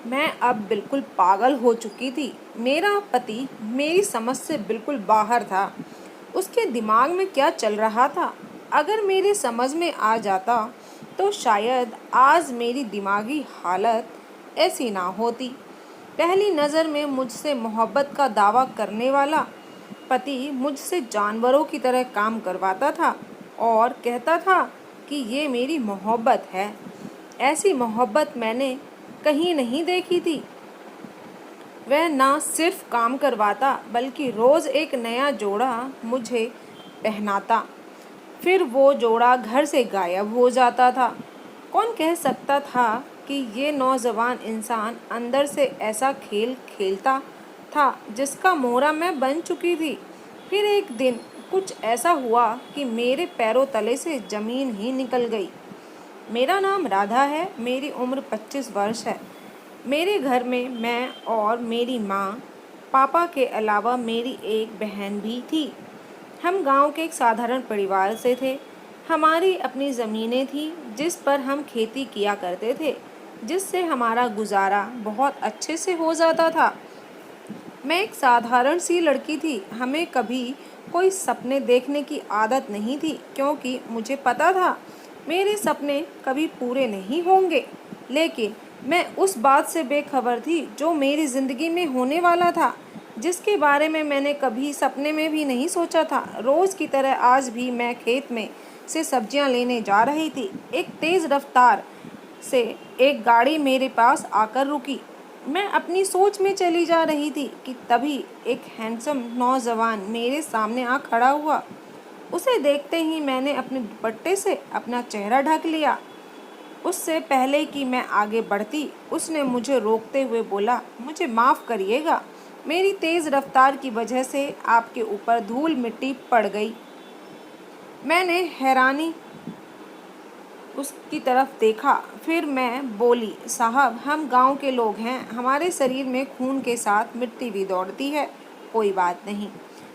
मैं अब बिल्कुल पागल हो चुकी थी। मेरा पति मेरी समझ से बिल्कुल बाहर था। उसके दिमाग में क्या चल रहा था, अगर मेरी समझ में आ जाता तो शायद आज मेरी दिमागी हालत ऐसी ना होती। पहली नज़र में मुझसे मोहब्बत का दावा करने वाला पति मुझसे जानवरों की तरह काम करवाता था और कहता था कि ये मेरी मोहब्बत है। ऐसी मोहब्बत मैंने कहीं नहीं देखी थी। वह ना सिर्फ काम करवाता बल्कि रोज़ एक नया जोड़ा मुझे पहनाता, फिर वो जोड़ा घर से गायब हो जाता था। कौन कह सकता था कि ये नौजवान इंसान अंदर से ऐसा खेल खेलता था जिसका मोहरा मैं बन चुकी थी। फिर एक दिन कुछ ऐसा हुआ कि मेरे पैरों तले से ज़मीन ही निकल गई। मेरा नाम राधा है, मेरी उम्र 25 वर्ष है। मेरे घर में मैं और मेरी माँ, पापा के अलावा मेरी एक बहन भी थी। हम गांव के एक साधारण परिवार से थे। हमारी अपनी ज़मीनें थी जिस पर हम खेती किया करते थे, जिससे हमारा गुजारा बहुत अच्छे से हो जाता था। मैं एक साधारण सी लड़की थी। हमें कभी कोई सपने देखने की आदत नहीं थी क्योंकि मुझे पता था मेरे सपने कभी पूरे नहीं होंगे। लेकिन मैं उस बात से बेखबर थी जो मेरी ज़िंदगी में होने वाला था, जिसके बारे में मैंने कभी सपने में भी नहीं सोचा था। रोज़ की तरह आज भी मैं खेत में से सब्जियां लेने जा रही थी। एक तेज़ रफ्तार से एक गाड़ी मेरे पास आकर रुकी। मैं अपनी सोच में चली जा रही थी कि तभी एक हैंडसम नौजवान मेरे सामने आ खड़ा हुआ। उसे देखते ही मैंने अपने दुपट्टे से अपना चेहरा ढक लिया। उससे पहले कि मैं आगे बढ़ती, उसने मुझे रोकते हुए बोला, मुझे माफ़ करिएगा, मेरी तेज़ रफ्तार की वजह से आपके ऊपर धूल मिट्टी पड़ गई। मैंने हैरानी उसकी तरफ देखा। फिर मैं बोली, साहब हम गांव के लोग हैं, हमारे शरीर में खून के साथ मिट्टी भी दौड़ती है। कोई बात नहीं,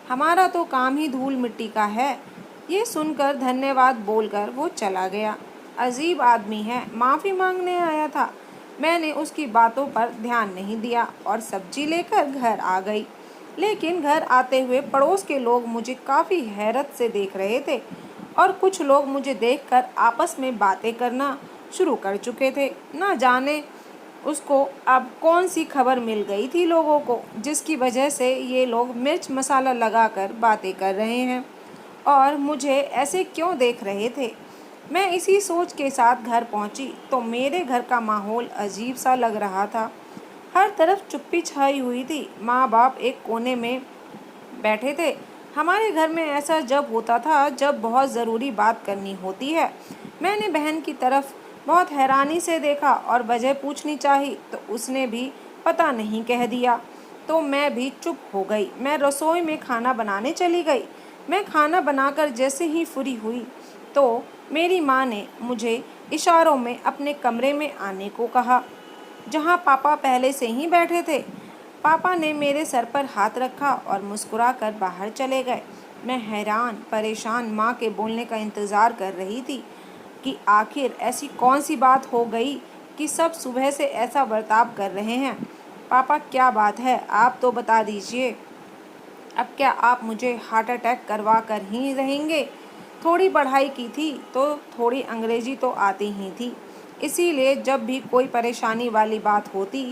हमारा तो काम ही धूल मिट्टी का है। ये सुनकर धन्यवाद बोलकर वो चला गया। अजीब आदमी है, माफ़ी मांगने आया था। मैंने उसकी बातों पर ध्यान नहीं दिया और सब्जी लेकर घर आ गई। लेकिन घर आते हुए पड़ोस के लोग मुझे काफ़ी हैरत से देख रहे थे और कुछ लोग मुझे देखकर आपस में बातें करना शुरू कर चुके थे। ना जाने उसको अब कौन सी खबर मिल गई थी लोगों को, जिसकी वजह से ये लोग मिर्च मसाला लगाकर बातें कर रहे हैं और मुझे ऐसे क्यों देख रहे थे। मैं इसी सोच के साथ घर पहुंची तो मेरे घर का माहौल अजीब सा लग रहा था। हर तरफ चुप्पी छाई हुई थी। माँ बाप एक कोने में बैठे थे। हमारे घर में ऐसा जब होता था जब बहुत ज़रूरी बात करनी होती है। मैंने बहन की तरफ बहुत हैरानी से देखा और वजह पूछनी चाही तो उसने भी पता नहीं कह दिया। तो मैं भी चुप हो गई। मैं रसोई में खाना बनाने चली गई। मैं खाना बनाकर जैसे ही फ्री हुई तो मेरी माँ ने मुझे इशारों में अपने कमरे में आने को कहा, जहाँ पापा पहले से ही बैठे थे। पापा ने मेरे सर पर हाथ रखा और मुस्कुराकर बाहर चले गए। मैं हैरान परेशान माँ के बोलने का इंतज़ार कर रही थी कि आखिर ऐसी कौन सी बात हो गई कि सब सुबह से ऐसा बर्ताव कर रहे हैं। पापा क्या बात है, आप तो बता दीजिए। अब क्या आप मुझे हार्ट अटैक करवा कर ही रहेंगे? थोड़ी पढ़ाई की थी तो थोड़ी अंग्रेजी तो आती ही थी, इसीलिए जब भी कोई परेशानी वाली बात होती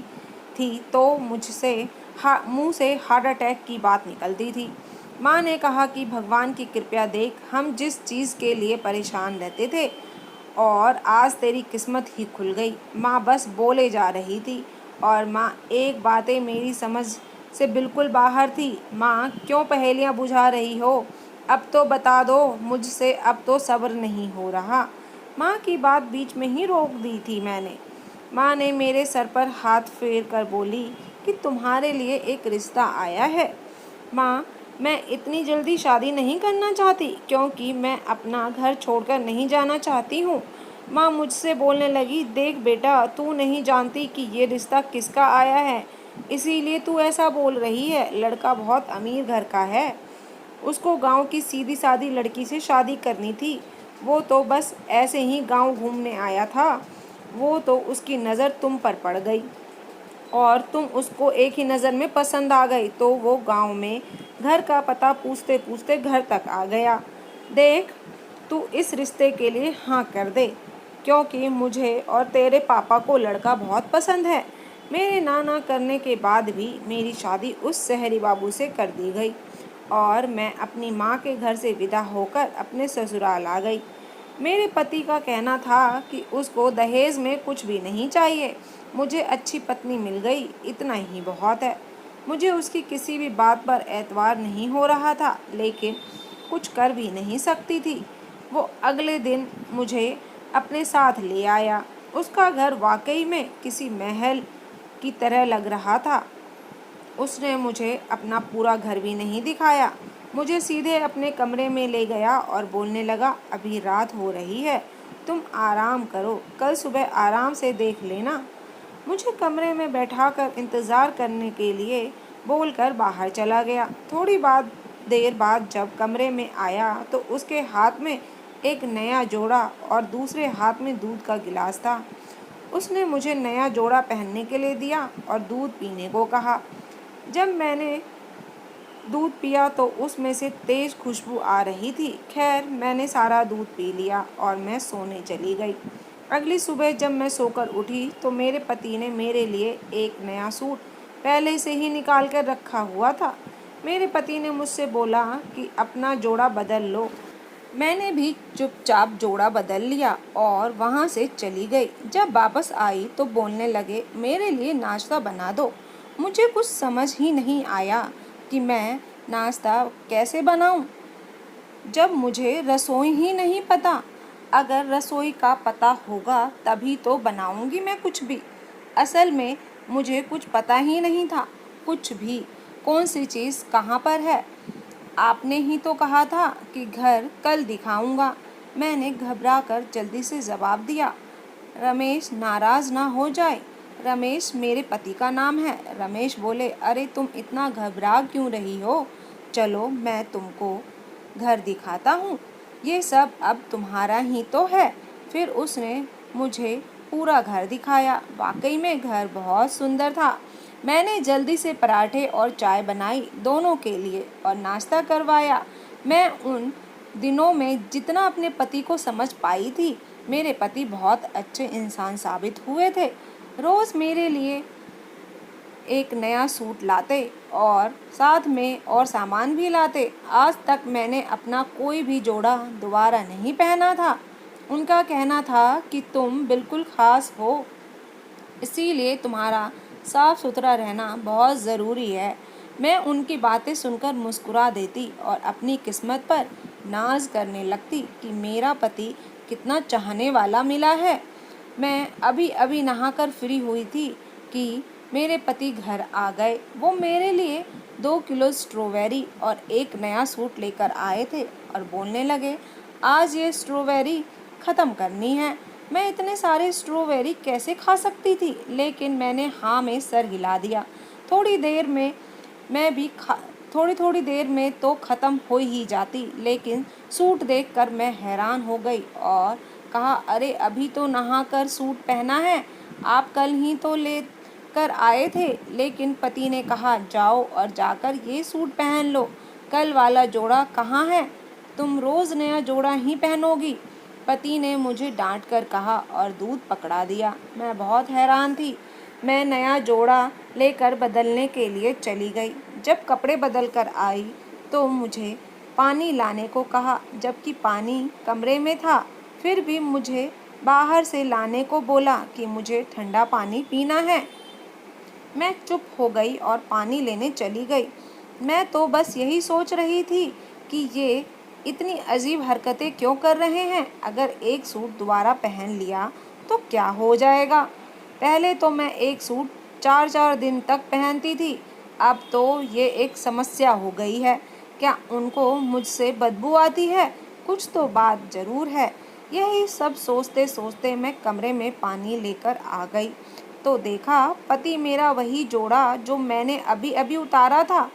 थी तो मुझसे मुंह से हार्ट अटैक की बात निकलती थी। माँ ने कहा कि भगवान की कृपा देख, हम जिस चीज़ के लिए परेशान रहते थे और आज तेरी किस्मत ही खुल गई। माँ बस बोले जा रही थी और माँ एक बातें मेरी समझ से बिल्कुल बाहर थी। माँ क्यों पहेलियाँ बुझा रही हो? अब तो बता दो, मुझसे अब तो सब्र नहीं हो रहा। माँ की बात बीच में ही रोक दी थी मैंने। माँ ने मेरे सर पर हाथ फेर कर बोली कि तुम्हारे लिए एक रिश्ता आया है। माँ, मैं इतनी जल्दी शादी नहीं करना चाहती क्योंकि मैं अपना घर छोड़कर नहीं जाना चाहती हूँ। माँ मुझसे बोलने लगी, देख बेटा, तू नहीं जानती कि ये रिश्ता किसका आया है, इसीलिए तू ऐसा बोल रही है। लड़का बहुत अमीर घर का है, उसको गांव की सीधी सादी लड़की से शादी करनी थी। वो तो बस ऐसे ही गांव घूमने आया था। वो तो उसकी नज़र तुम पर पड़ गई। और तुम उसको एक ही नज़र में पसंद आ गई तो वो गांव में घर का पता पूछते पूछते घर तक आ गया। देख, तू इस रिश्ते के लिए हाँ कर दे, क्योंकि मुझे और तेरे पापा को लड़का बहुत पसंद है। मेरे ना ना करने के बाद भी मेरी शादी उस शहरी बाबू से कर दी गई और मैं अपनी माँ के घर से विदा होकर अपने ससुराल आ गई। मेरे पति का कहना था कि उसको दहेज में कुछ भी नहीं चाहिए, मुझे अच्छी पत्नी मिल गई, इतना ही बहुत है। मुझे उसकी किसी भी बात पर एतबार नहीं हो रहा था, लेकिन कुछ कर भी नहीं सकती थी। वो अगले दिन मुझे अपने साथ ले आया। उसका घर वाकई में किसी महल की तरह लग रहा था। उसने मुझे अपना पूरा घर भी नहीं दिखाया, मुझे सीधे अपने कमरे में ले गया और बोलने लगा, अभी रात हो रही है, तुम आराम करो, कल सुबह आराम से देख लेना। मुझे कमरे में बैठाकर इंतज़ार करने के लिए बोलकर बाहर चला गया। देर बाद जब कमरे में आया तो उसके हाथ में एक नया जोड़ा और दूसरे हाथ में दूध का गिलास था। उसने मुझे नया जोड़ा पहनने के लिए दिया और दूध पीने को कहा। जब मैंने दूध पिया तो उसमें से तेज खुशबू आ रही थी। खैर, मैंने सारा दूध पी लिया और मैं सोने चली गई। अगली सुबह जब मैं सोकर उठी तो मेरे पति ने मेरे लिए एक नया सूट पहले से ही निकाल कर रखा हुआ था। मेरे पति ने मुझसे बोला कि अपना जोड़ा बदल लो। मैंने भी चुपचाप जोड़ा बदल लिया और वहाँ से चली गई। जब वापस आई तो बोलने लगे, मेरे लिए नाश्ता बना दो। मुझे कुछ समझ ही नहीं आया कि मैं नाश्ता कैसे बनाऊं, जब मुझे रसोई ही नहीं पता। अगर रसोई का पता होगा तभी तो बनाऊंगी मैं कुछ भी। असल में मुझे कुछ पता ही नहीं था, कुछ भी, कौन सी चीज़ कहाँ पर है। आपने ही तो कहा था कि घर कल दिखाऊंगा। मैंने घबरा कर जल्दी से जवाब दिया। रमेश नाराज़ ना हो जाए। रमेश मेरे पति का नाम है। रमेश बोले, अरे तुम इतना घबरा क्यों रही हो, चलो मैं तुमको घर दिखाता हूँ, ये सब अब तुम्हारा ही तो है। फिर उसने मुझे पूरा घर दिखाया। वाकई में घर बहुत सुंदर था। मैंने जल्दी से पराठे और चाय बनाई दोनों के लिए और नाश्ता करवाया। मैं उन दिनों में जितना अपने पति को समझ पाई थी, मेरे पति बहुत अच्छे इंसान साबित हुए थे। रोज़ मेरे लिए एक नया सूट लाते और साथ में और सामान भी लाते। आज तक मैंने अपना कोई भी जोड़ा दोबारा नहीं पहना था। उनका कहना था कि तुम बिल्कुल खास हो, इसीलिए तुम्हारा साफ सुथरा रहना बहुत ज़रूरी है। मैं उनकी बातें सुनकर मुस्कुरा देती और अपनी किस्मत पर नाज करने लगती कि मेरा पति कितना चाहने वाला मिला है। मैं अभी अभी नहाकर फ्री हुई थी कि मेरे पति घर आ गए। वो मेरे लिए 2 किलो स्ट्रॉबेरी और एक नया सूट लेकर आए थे और बोलने लगे, आज ये स्ट्रॉबेरी ख़त्म करनी है। मैं इतने सारे स्ट्रॉबेरी कैसे खा सकती थी, लेकिन मैंने हाँ में सर हिला दिया। थोड़ी देर में मैं भी थोड़ी देर में तो ख़त्म हो ही जाती, लेकिन सूट देखकर मैं हैरान हो गई और कहा, अरे अभी तो नहाकर सूट पहना है, आप कल ही तो ले कर आए थे। लेकिन पति ने कहा, जाओ और जाकर ये सूट पहन लो, कल वाला जोड़ा कहाँ है, तुम रोज़ नया जोड़ा ही पहनोगी। पति ने मुझे डांट कर कहा और दूध पकड़ा दिया। मैं बहुत हैरान थी। मैं नया जोड़ा लेकर बदलने के लिए चली गई। जब कपड़े बदल कर आई तो मुझे पानी लाने को कहा, जबकि पानी कमरे में था। फिर भी मुझे बाहर से लाने को बोला कि मुझे ठंडा पानी पीना है। मैं चुप हो गई और पानी लेने चली गई। मैं तो बस यही सोच रही थी कि ये इतनी अजीब हरकतें क्यों कर रहे हैं। अगर एक सूट दोबारा पहन लिया तो क्या हो जाएगा। पहले तो मैं एक सूट 4-4 दिन तक पहनती थी, अब तो ये एक समस्या हो गई है। क्या उनको मुझसे बदबू आती है? कुछ तो बात ज़रूर है। यही सब सोचते सोचते मैं कमरे में पानी लेकर आ गई तो देखा, पति मेरा वही जोड़ा जो मैंने अभी अभी उतारा था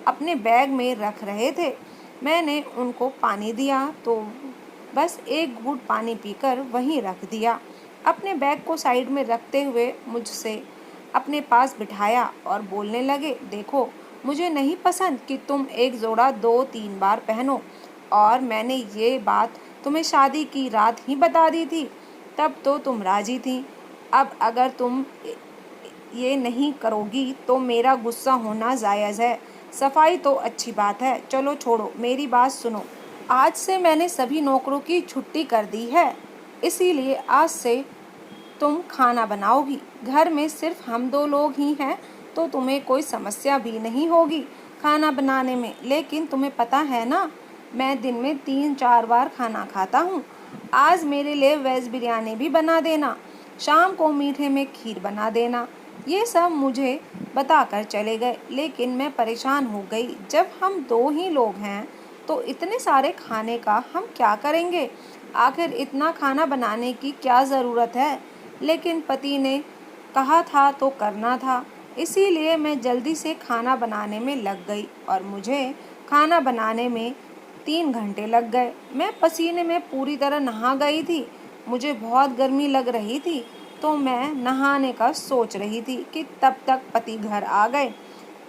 अपने बैग में रख रहे थे। मैंने उनको पानी दिया तो बस एक घूंट पानी पीकर वहीं रख दिया। अपने बैग को साइड में रखते हुए मुझसे अपने पास बिठाया और बोलने लगे, देखो मुझे नहीं पसंद कि तुम एक जोड़ा 2-3 बार पहनो, और मैंने ये बात तुम्हें शादी की रात ही बता दी थी, तब तो तुम राजी थी। अब अगर तुम ये नहीं करोगी तो मेरा गुस्सा होना जायज़ है। सफाई तो अच्छी बात है, चलो छोड़ो, मेरी बात सुनो। आज से मैंने सभी नौकरों की छुट्टी कर दी है, इसीलिए आज से तुम खाना बनाओगी। घर में सिर्फ हम 2 लोग ही हैं, तो तुम्हें कोई समस्या भी नहीं होगी खाना बनाने में। लेकिन तुम्हें पता है ना, मैं दिन में 3-4 बार खाना खाता हूँ। आज मेरे लिए वेज बिरयानी भी बना देना, शाम को मीठे में खीर बना देना। ये सब मुझे बताकर चले गए, लेकिन मैं परेशान हो गई। जब हम 2 ही लोग हैं तो इतने सारे खाने का हम क्या करेंगे? आखिर इतना खाना बनाने की क्या ज़रूरत है? लेकिन पति ने कहा था तो करना था, इसीलिए मैं जल्दी से खाना बनाने में लग गई और मुझे खाना बनाने में 3 घंटे लग गए। मैं पसीने में पूरी तरह नहा गई थी। मुझे बहुत गर्मी लग रही थी, तो मैं नहाने का सोच रही थी कि तब तक पति घर आ गए।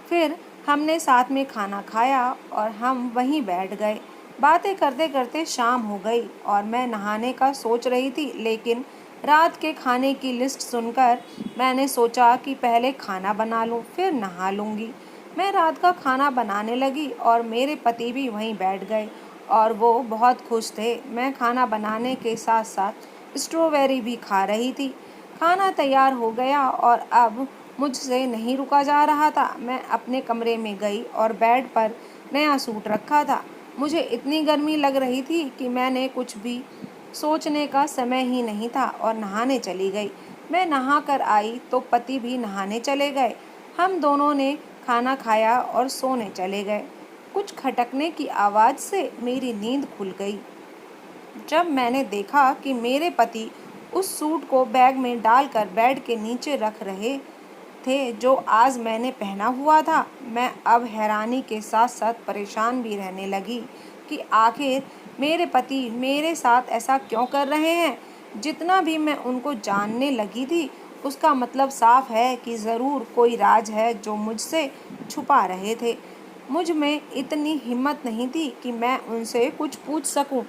फिर हमने साथ में खाना खाया और हम वहीं बैठ गए। बातें करते करते शाम हो गई और मैं नहाने का सोच रही थी, लेकिन रात के खाने की लिस्ट सुनकर मैंने सोचा कि पहले खाना बना लूं, फिर नहा लूंगी। मैं रात का खाना बनाने लगी और मेरे पति भी वहीं बैठ गए और वो बहुत खुश थे। मैं खाना बनाने के साथ साथ स्ट्रॉबेरी भी खा रही थी। खाना तैयार हो गया और अब मुझसे नहीं रुका जा रहा था। मैं अपने कमरे में गई और बेड पर नया सूट रखा था। मुझे इतनी गर्मी लग रही थी कि मैंने कुछ भी सोचने का समय ही नहीं था और नहाने चली गई। मैं नहा कर आई तो पति भी नहाने चले गए। हम दोनों ने खाना खाया और सोने चले गए। कुछ खटकने की आवाज़ से मेरी नींद खुल गई। जब मैंने देखा कि मेरे पति उस सूट को बैग में डालकर बेड के नीचे रख रहे थे जो आज मैंने पहना हुआ था, मैं अब हैरानी के साथ साथ परेशान भी रहने लगी कि आखिर मेरे पति मेरे साथ ऐसा क्यों कर रहे हैं। जितना भी मैं उनको जानने लगी थी, उसका मतलब साफ है कि ज़रूर कोई राज है जो मुझसे छुपा रहे थे। मुझ में इतनी हिम्मत नहीं थी कि मैं उनसे कुछ पूछ सकूं।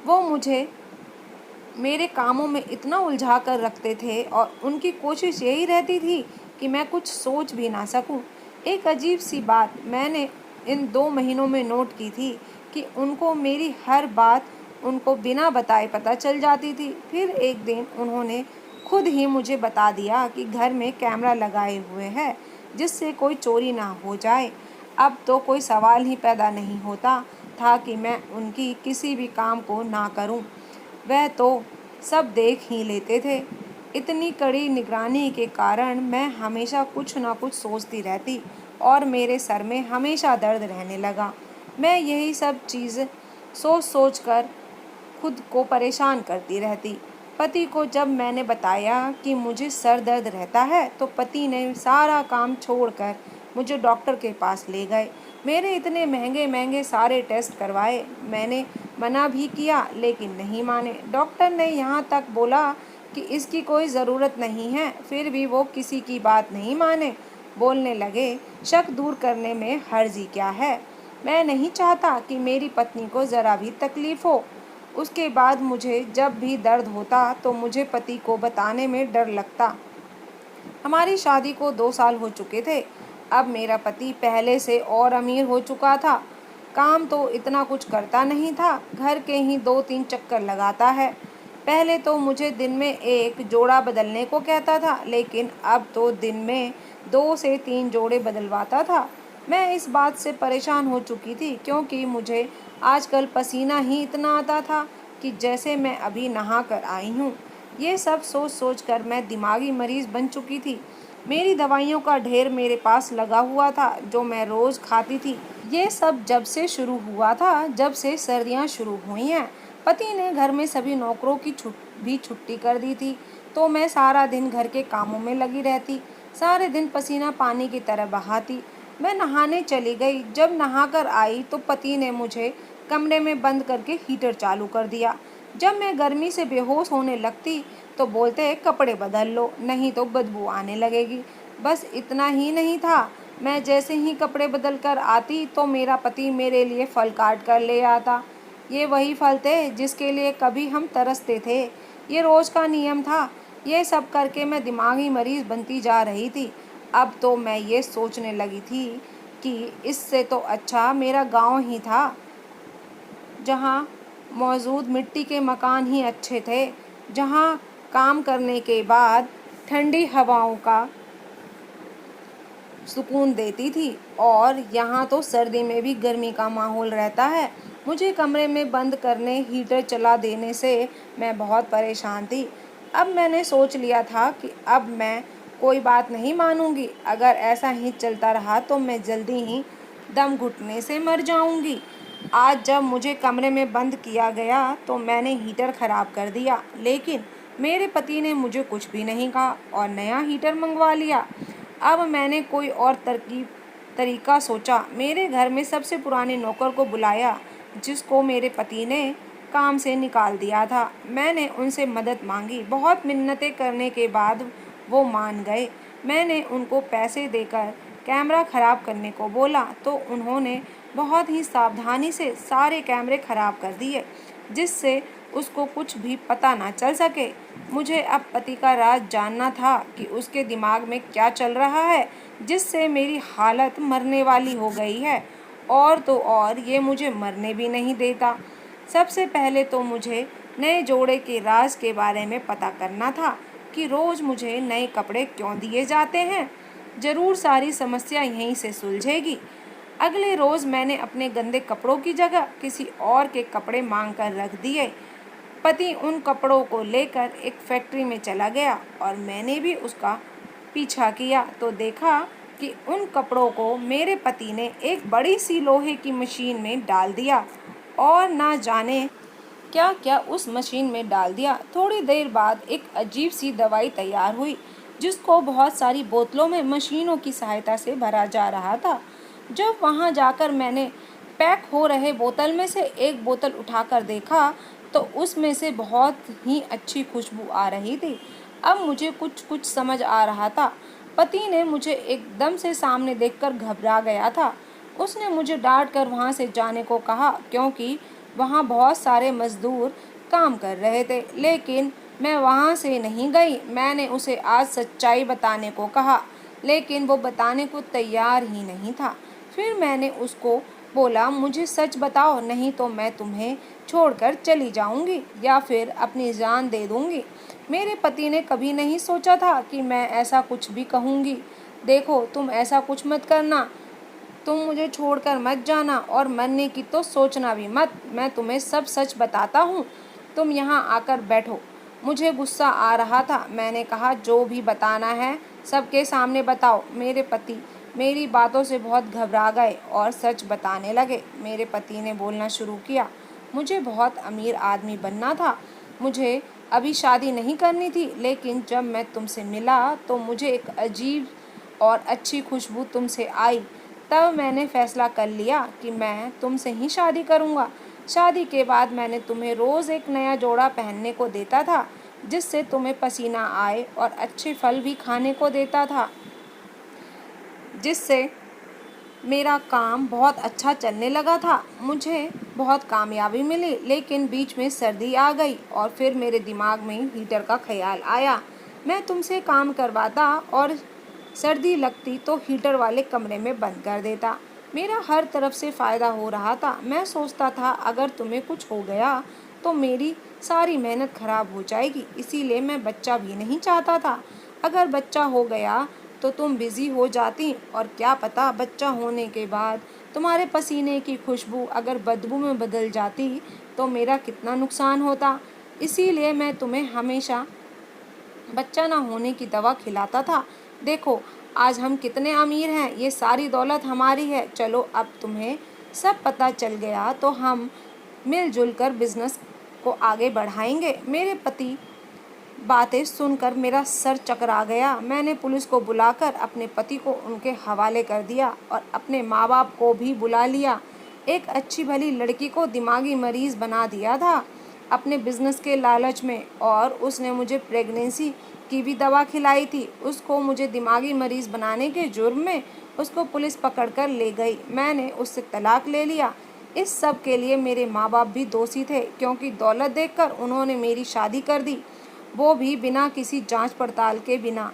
वो मुझे मेरे कामों में इतना उलझा कर रखते थे और उनकी कोशिश यही रहती थी कि मैं कुछ सोच भी ना सकूं। एक अजीब सी बात मैंने इन 2 महीनों में नोट की थी कि उनको मेरी हर बात उनको बिना बताए पता चल जाती थी। फिर एक दिन उन्होंने खुद ही मुझे बता दिया कि घर में कैमरा लगाए हुए हैं, जिससे कोई चोरी ना हो जाए। अब तो कोई सवाल ही पैदा नहीं होता था कि मैं उनकी किसी भी काम को ना करूं। वह तो सब देख ही लेते थे। इतनी कड़ी निगरानी के कारण मैं हमेशा कुछ ना कुछ सोचती रहती और मेरे सर में हमेशा दर्द रहने लगा। मैं यही सब चीज़ सोच सोच कर खुद को परेशान करती रहती। पति को जब मैंने बताया कि मुझे सर दर्द रहता है, तो पति ने सारा काम छोड़कर मुझे डॉक्टर के पास ले गए। मेरे इतने महंगे महंगे सारे टेस्ट करवाए। मैंने मना भी किया, लेकिन नहीं माने। डॉक्टर ने यहाँ तक बोला कि इसकी कोई ज़रूरत नहीं है, फिर भी वो किसी की बात नहीं माने। बोलने लगे, शक दूर करने में हर्ज ही क्या है। मैं नहीं चाहता कि मेरी पत्नी को ज़रा भी तकलीफ़ हो। उसके बाद मुझे जब भी दर्द होता तो मुझे पति को बताने में डर लगता। हमारी शादी को 2 साल हो चुके थे। अब मेरा पति पहले से और अमीर हो चुका था। काम तो इतना कुछ करता नहीं था, घर के ही 2-3 चक्कर लगाता है। पहले तो मुझे दिन में एक जोड़ा बदलने को कहता था, लेकिन अब तो दिन में 2 से 3 जोड़े बदलवाता था। मैं इस बात से परेशान हो चुकी थी, क्योंकि मुझे आजकल पसीना ही इतना आता था कि जैसे मैं अभी नहा कर आई हूँ। ये सब सोच सोच कर मैं दिमागी मरीज बन चुकी थी। मेरी दवाइयों का ढेर मेरे पास लगा हुआ था, जो मैं रोज़ खाती थी। ये सब जब से शुरू हुआ था, जब से सर्दियाँ शुरू हुई हैं। पति ने घर में सभी नौकरों की छुट्टी कर दी थी, तो मैं सारा दिन घर के कामों में लगी रहती। सारे दिन पसीना पानी की तरह बहाती। मैं नहाने चली गई। जब नहाकर आई तो पति ने मुझे कमरे में बंद करके हीटर चालू कर दिया। जब मैं गर्मी से बेहोश होने लगती तो बोलते कपड़े बदल लो, नहीं तो बदबू आने लगेगी। बस इतना ही नहीं था, मैं जैसे ही कपड़े बदल कर आती तो मेरा पति मेरे लिए फल काट कर ले आता। ये वही फल थे जिसके लिए कभी हम तरसते थे। ये रोज़ का नियम था। ये सब करके मैं दिमागी मरीज बनती जा रही थी। अब तो मैं ये सोचने लगी थी कि इससे तो अच्छा मेरा गांव ही था, जहाँ मौजूद मिट्टी के मकान ही अच्छे थे, जहाँ काम करने के बाद ठंडी हवाओं का सुकून देती थी। और यहाँ तो सर्दी में भी गर्मी का माहौल रहता है। मुझे कमरे में बंद करने, हीटर चला देने से मैं बहुत परेशान थी। अब मैंने सोच लिया था कि अब मैं कोई बात नहीं मानूंगी। अगर ऐसा ही चलता रहा तो मैं जल्दी ही दम घुटने से मर जाऊंगी। आज जब मुझे कमरे में बंद किया गया तो मैंने हीटर खराब कर दिया, लेकिन मेरे पति ने मुझे कुछ भी नहीं कहा और नया हीटर मंगवा लिया। अब मैंने कोई और तरीका सोचा। मेरे घर में सबसे पुराने नौकर को बुलाया, जिसको मेरे पति ने काम से निकाल दिया था। मैंने उनसे मदद मांगी। बहुत मिन्नतें करने के बाद वो मान गए। मैंने उनको पैसे देकर कैमरा खराब करने को बोला तो उन्होंने बहुत ही सावधानी से सारे कैमरे खराब कर दिए, जिससे उसको कुछ भी पता ना चल सके। मुझे अब पति का राज जानना था कि उसके दिमाग में क्या चल रहा है, जिससे मेरी हालत मरने वाली हो गई है। और तो और ये मुझे मरने भी नहीं देता। सबसे पहले तो मुझे नए जोड़े के राज के बारे में पता करना था कि रोज़ मुझे नए कपड़े क्यों दिए जाते हैं। ज़रूर सारी समस्या यहीं से सुलझेगी। अगले रोज़ मैंने अपने गंदे कपड़ों की जगह किसी और के कपड़े मांग कर रख दिए। पति उन कपड़ों को लेकर एक फैक्ट्री में चला गया और मैंने भी उसका पीछा किया तो देखा कि उन कपड़ों को मेरे पति ने एक बड़ी सी लोहे की मशीन में डाल दिया और ना जाने क्या क्या उस मशीन में डाल दिया। थोड़ी देर बाद एक अजीब सी दवाई तैयार हुई, जिसको बहुत सारी बोतलों में मशीनों की सहायता से भरा जा रहा था। जब वहां जाकर मैंने पैक हो रहे बोतल में से एक बोतल उठाकर देखा तो उसमें से बहुत ही अच्छी खुशबू आ रही थी। अब मुझे कुछ कुछ समझ आ रहा था। पति ने मुझे एकदम से सामने देखकर घबरा गया था। उसने मुझे डांट कर वहाँ से जाने को कहा, क्योंकि वहाँ बहुत सारे मजदूर काम कर रहे थे। लेकिन मैं वहाँ से नहीं गई। मैंने उसे आज सच्चाई बताने को कहा, लेकिन वो बताने को तैयार ही नहीं था। फिर मैंने उसको बोला, मुझे सच बताओ, नहीं तो मैं तुम्हें छोड़कर चली जाऊंगी या फिर अपनी जान दे दूंगी। मेरे पति ने कभी नहीं सोचा था कि मैं ऐसा कुछ भी कहूँगी। देखो, तुम ऐसा कुछ मत करना। तुम मुझे छोड़कर मत जाना और मरने की तो सोचना भी मत। मैं तुम्हें सब सच बताता हूँ। तुम यहाँ आकर बैठो। मुझे गुस्सा आ रहा था। मैंने कहा, जो भी बताना है सबके सामने बताओ। मेरे पति मेरी बातों से बहुत घबरा गए और सच बताने लगे। मेरे पति ने बोलना शुरू किया, मुझे बहुत अमीर आदमी बनना था। मुझे अभी शादी नहीं करनी थी, लेकिन जब मैं तुमसे मिला तो मुझे एक अजीब और अच्छी खुशबू तुमसे आई। तब मैंने फैसला कर लिया कि मैं तुमसे ही शादी करूँगा। शादी के बाद मैंने तुम्हें रोज़ एक नया जोड़ा पहनने को देता था, जिससे तुम्हें पसीना आए, और अच्छे फल भी खाने को देता था, जिससे मेरा काम बहुत अच्छा चलने लगा था। मुझे बहुत कामयाबी मिली, लेकिन बीच में सर्दी आ गई और फिर मेरे दिमाग में हीटर का ख्याल आया। मैं तुमसे काम करवाता और सर्दी लगती तो हीटर वाले कमरे में बंद कर देता। मेरा हर तरफ से फ़ायदा हो रहा था। मैं सोचता था अगर तुम्हें कुछ हो गया तो मेरी सारी मेहनत खराब हो जाएगी, इसीलिए मैं बच्चा भी नहीं चाहता था। अगर बच्चा हो गया तो तुम बिज़ी हो जाती, और क्या पता बच्चा होने के बाद तुम्हारे पसीने की खुशबू अगर बदबू में बदल जाती तो मेरा कितना नुकसान होता। इसीलिए मैं तुम्हें हमेशा बच्चा ना होने की दवा खिलाता था। देखो, आज हम कितने अमीर हैं, ये सारी दौलत हमारी है। चलो, अब तुम्हें सब पता चल गया तो हम मिलजुल कर बिजनेस को आगे बढ़ाएंगे। मेरे पति बातें सुनकर मेरा सर चकरा गया। मैंने पुलिस को बुलाकर अपने पति को उनके हवाले कर दिया और अपने माँ बाप को भी बुला लिया। एक अच्छी भली लड़की को दिमागी मरीज बना दिया था अपने बिजनेस के लालच में, और उसने मुझे प्रेगनेंसी की भी दवा खिलाई थी। उसको मुझे दिमागी मरीज बनाने के जुर्म में उसको पुलिस पकड़कर ले गई। मैंने उससे तलाक ले लिया। इस सब के लिए मेरे माँ बाप भी दोषी थे, क्योंकि दौलत देखकर उन्होंने मेरी शादी कर दी, वो भी बिना किसी जांच पड़ताल के। बिना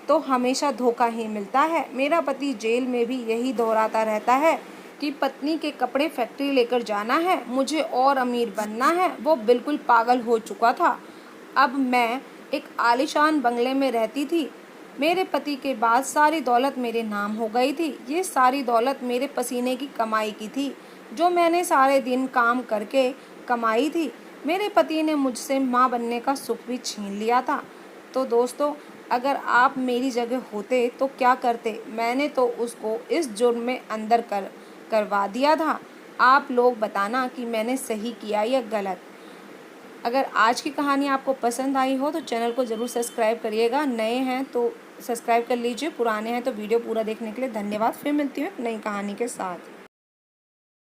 तो हमेशा धोखा ही मिलता है। मेरा पति जेल में भी यही दोहराता रहता है कि पत्नी के कपड़े फैक्ट्री लेकर जाना है, मुझे और अमीर बनना है। वो बिल्कुल पागल हो चुका था। अब मैं एक आलीशान बंगले में रहती थी। मेरे पति के बाद सारी दौलत मेरे नाम हो गई थी। ये सारी दौलत मेरे पसीने की कमाई की थी, जो मैंने सारे दिन काम करके कमाई थी। मेरे पति ने मुझसे माँ बनने का सुख भी छीन लिया था। तो दोस्तों, अगर आप मेरी जगह होते तो क्या करते? मैंने तो उसको इस जुर्म में अंदर करवा दिया था। आप लोग बताना कि मैंने सही किया या गलत। अगर आज की कहानी आपको पसंद आई हो तो चैनल को ज़रूर सब्सक्राइब करिएगा। नए हैं तो सब्सक्राइब कर लीजिए, पुराने हैं तो वीडियो पूरा देखने के लिए धन्यवाद। फिर मिलती हूँ एक नई कहानी के साथ।